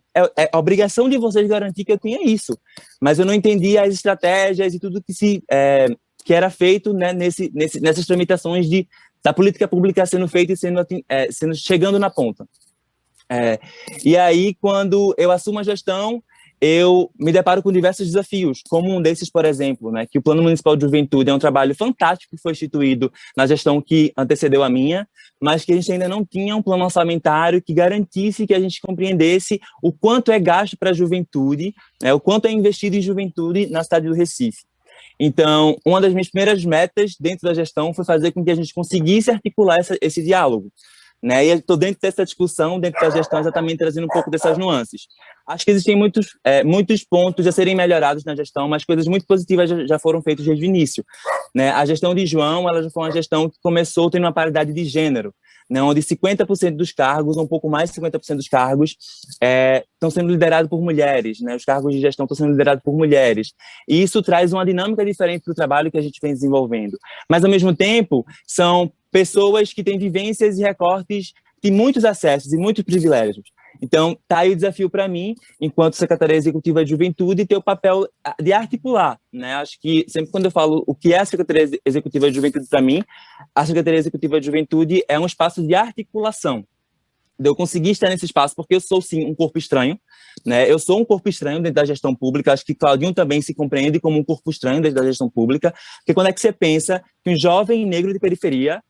obrigação de vocês garantir que eu tinha isso. Mas eu não entendia as estratégias e tudo que era feito, né, nessas tramitações da política pública sendo feita e chegando na ponta. E aí, quando eu assumo a gestão, eu me deparo com diversos desafios, como um desses, por exemplo, né, que o Plano Municipal de Juventude é um trabalho fantástico que foi instituído na gestão que antecedeu a minha, mas que a gente ainda não tinha um plano orçamentário que garantisse que a gente compreendesse o quanto é gasto para a juventude, né, o quanto é investido em juventude na cidade do Recife. Então, uma das minhas primeiras metas dentro da gestão foi fazer com que a gente conseguisse articular esse diálogo. Né? E eu estou dentro dessa discussão, dentro da gestão, exatamente trazendo um pouco dessas nuances. Acho que existem muitos pontos a serem melhorados na gestão, mas coisas muito positivas já foram feitas desde o início. Né? A gestão de João, ela já foi uma gestão que começou tendo uma paridade de gênero, né? Onde 50% dos cargos, um pouco mais de 50% dos cargos, estão sendo liderados por mulheres, né? Os cargos de gestão estão sendo liderados por mulheres. E isso traz uma dinâmica diferente para o trabalho que a gente vem desenvolvendo. Mas, ao mesmo tempo, são pessoas que têm vivências e recortes de muitos acessos e muitos privilégios. Então, está aí o desafio para mim, enquanto Secretaria Executiva de Juventude, ter o papel de articular, né? Acho que sempre quando eu falo o que é a Secretaria Executiva de Juventude para mim, a Secretaria Executiva de Juventude é um espaço de articulação. De eu conseguir estar nesse espaço, porque eu sou, sim, um corpo estranho, né? Eu sou um corpo estranho dentro da gestão pública, acho que Claudinho também se compreende como um corpo estranho dentro da gestão pública, porque quando é que você pensa que um jovem negro de periferia,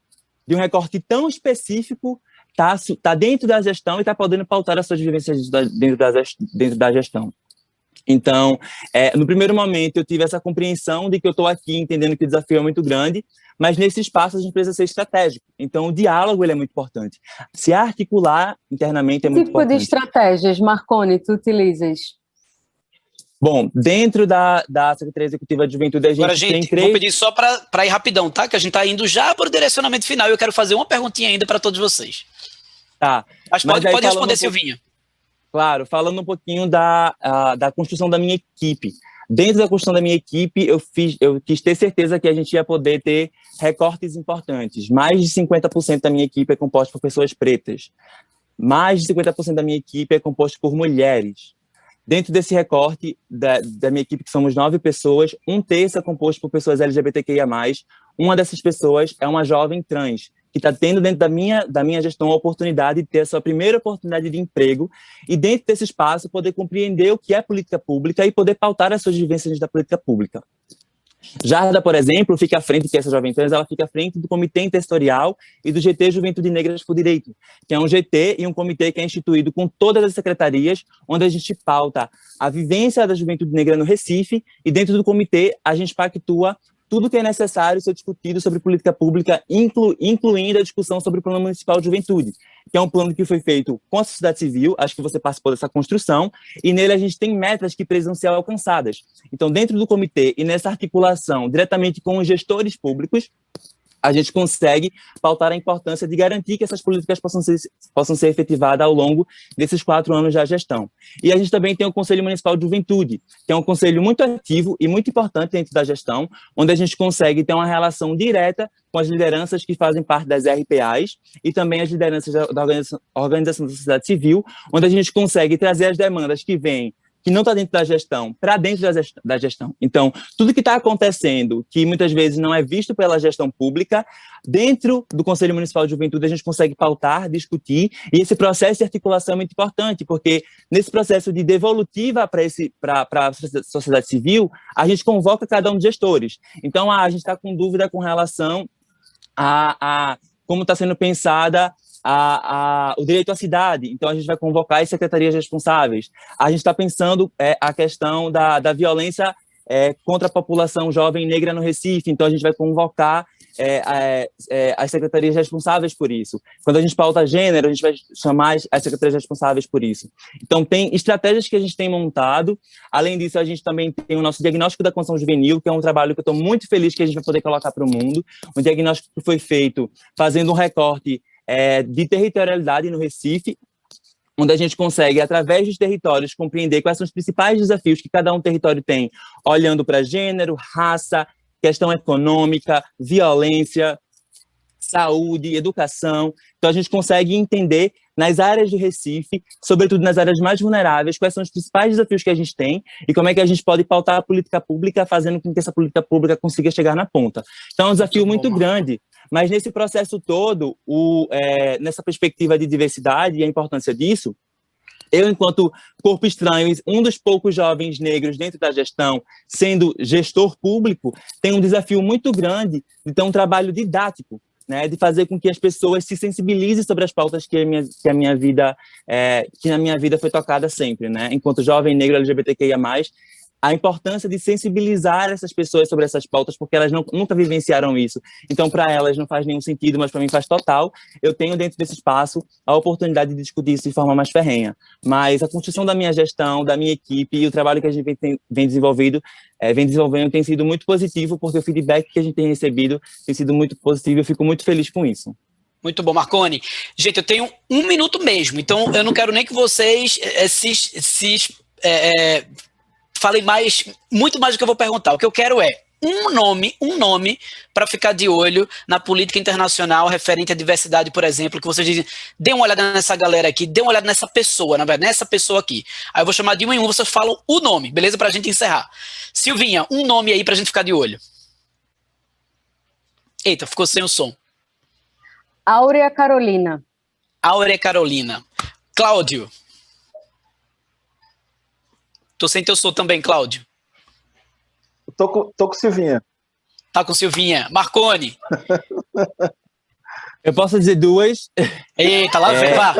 de um recorte tão específico, está dentro da gestão e está podendo pautar as suas vivências dentro da gestão. Então, no primeiro momento, eu tive essa compreensão de que eu estou aqui entendendo que o desafio é muito grande, mas nesse espaço a gente precisa ser estratégico. Então, o diálogo ele é muito importante. Se articular internamente é muito importante. Que tipo de estratégias, Marconi, tu utilizas? Bom, dentro da Secretaria Executiva de Juventude, a gente Agora, gente, vou pedir só para ir rapidão, tá? Que a gente está indo já para o direcionamento final e eu quero fazer uma perguntinha ainda para todos vocês. Tá. Mas pode responder, Silvinha. Claro, falando um pouquinho da construção da minha equipe. Dentro da construção da minha equipe, eu quis ter certeza que a gente ia poder ter recortes importantes. Mais de 50% da minha equipe é composta por pessoas pretas. Mais de 50% da minha equipe é composta por mulheres. Dentro desse recorte da minha equipe, que somos 9 pessoas, 1/3 é composto por pessoas LGBTQIA+. Uma dessas pessoas é uma jovem trans, que está tendo dentro da minha gestão a oportunidade de ter a sua primeira oportunidade de emprego e dentro desse espaço poder compreender o que é política pública e poder pautar as suas vivências da política pública. Jarda, por exemplo, fica à frente, que essa jovem trans, ela fica à frente do Comitê Intersectorial e do GT Juventude Negras por Direito, que é um GT e um comitê que é instituído com todas as secretarias, onde a gente pauta a vivência da juventude negra no Recife e dentro do comitê a gente pactua tudo que é necessário ser discutido sobre política pública, incluindo a discussão sobre o Plano Municipal de Juventude, que é um plano que foi feito com a sociedade civil, acho que você participou dessa construção, e nele a gente tem metas que precisam ser alcançadas. Então, dentro do comitê e nessa articulação diretamente com os gestores públicos, a gente consegue pautar a importância de garantir que essas políticas possam ser efetivadas ao longo desses 4 anos da gestão. E a gente também tem o Conselho Municipal de Juventude, que é um conselho muito ativo e muito importante dentro da gestão, onde a gente consegue ter uma relação direta com as lideranças que fazem parte das RPAs e também as lideranças da organização da sociedade civil, onde a gente consegue trazer as demandas que vêm que não está dentro da gestão, para dentro da gestão. Então, tudo que está acontecendo, que muitas vezes não é visto pela gestão pública, dentro do Conselho Municipal de Juventude a gente consegue pautar, discutir, e esse processo de articulação é muito importante, porque nesse processo de devolutiva para a sociedade civil, a gente convoca cada um dos gestores. Então, a gente está com dúvida com relação a como está sendo pensada o direito à cidade, então a gente vai convocar as secretarias responsáveis. A gente está pensando a questão da violência contra a população jovem negra no Recife, então a gente vai convocar as secretarias responsáveis por isso. Quando a gente pauta gênero, a gente vai chamar as secretarias responsáveis por isso. Então, tem estratégias que a gente tem montado. Além disso, a gente também tem o nosso diagnóstico da condição juvenil, que é um trabalho que eu estou muito feliz que a gente vai poder colocar para o mundo. Um diagnóstico que foi feito fazendo um recorte de territorialidade no Recife, onde a gente consegue, através dos territórios, compreender quais são os principais desafios que cada um território tem, olhando para gênero, raça, questão econômica, violência, saúde, educação. Então, a gente consegue entender nas áreas do Recife, sobretudo nas áreas mais vulneráveis, quais são os principais desafios que a gente tem e como é que a gente pode pautar a política pública, fazendo com que essa política pública consiga chegar na ponta. Então, é um desafio muito grande. Mas nesse processo todo, nessa perspectiva de diversidade e a importância disso, eu, enquanto corpo estranho, um dos poucos jovens negros dentro da gestão, sendo gestor público, tenho um desafio muito grande de ter um trabalho didático, né, de fazer com que as pessoas se sensibilizem sobre as pautas que na minha vida foi tocada sempre, né, enquanto jovem negro LGBTQIA+, a importância de sensibilizar essas pessoas sobre essas pautas, porque elas nunca vivenciaram isso. Então, para elas não faz nenhum sentido, mas para mim faz total. Eu tenho dentro desse espaço a oportunidade de discutir isso de forma mais ferrenha. Mas a construção da minha gestão, da minha equipe e o trabalho que a gente vem desenvolvendo tem sido muito positivo, porque o feedback que a gente tem recebido tem sido muito positivo e eu fico muito feliz com isso. Muito bom, Marconi. Gente, eu tenho 1 minuto mesmo, então eu não quero nem que vocês falem muito mais do que eu vou perguntar. O que eu quero é um nome para ficar de olho na política internacional referente à diversidade, por exemplo, que vocês dizem, dê uma olhada nessa galera aqui, dê uma olhada nessa pessoa, na verdade, nessa pessoa aqui. Aí eu vou chamar de um em um, vocês falam o nome, beleza? Pra gente encerrar. Silvinha, um nome aí pra gente ficar de olho. Eita, ficou sem o som. Áurea Carolina. Áurea Carolina. Cláudio. Tô sem teu som também, Cláudio. Tô com Silvinha. Tá com Silvinha. Marconi. Eu posso dizer 2? Eita, lá vem, vá.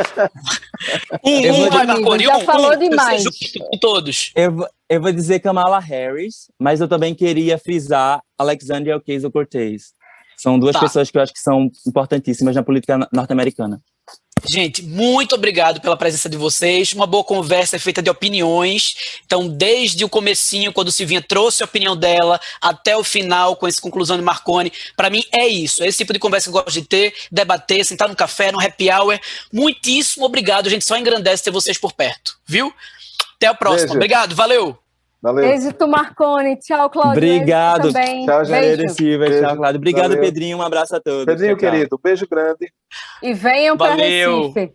Vai, Marconi. Já falou demais. Com todos. Eu vou dizer Kamala Harris, mas eu também queria frisar Alexandria Ocasio-Cortez. São 2 pessoas que eu acho que são importantíssimas na política norte-americana. Gente, muito obrigado pela presença de vocês. Uma boa conversa feita de opiniões. Então, desde o comecinho, quando Silvinha trouxe a opinião dela, até o final, com essa conclusão de Marconi, para mim é isso. É esse tipo de conversa que eu gosto de ter, debater, sentar no café, no happy hour. Muitíssimo obrigado, gente. Só engrandece ter vocês por perto, viu? Até a próxima. Beijo. Obrigado, valeu. Valeu. Êxito, Marconi. Tchau, Cláudio. Obrigado. Tchau, Janeiro Silva. Tchau, Cláudio. Obrigado, Valeu. Pedrinho. Um abraço a todos. Pedrinho, tchau. querido, beijo grande. E venham para Recife.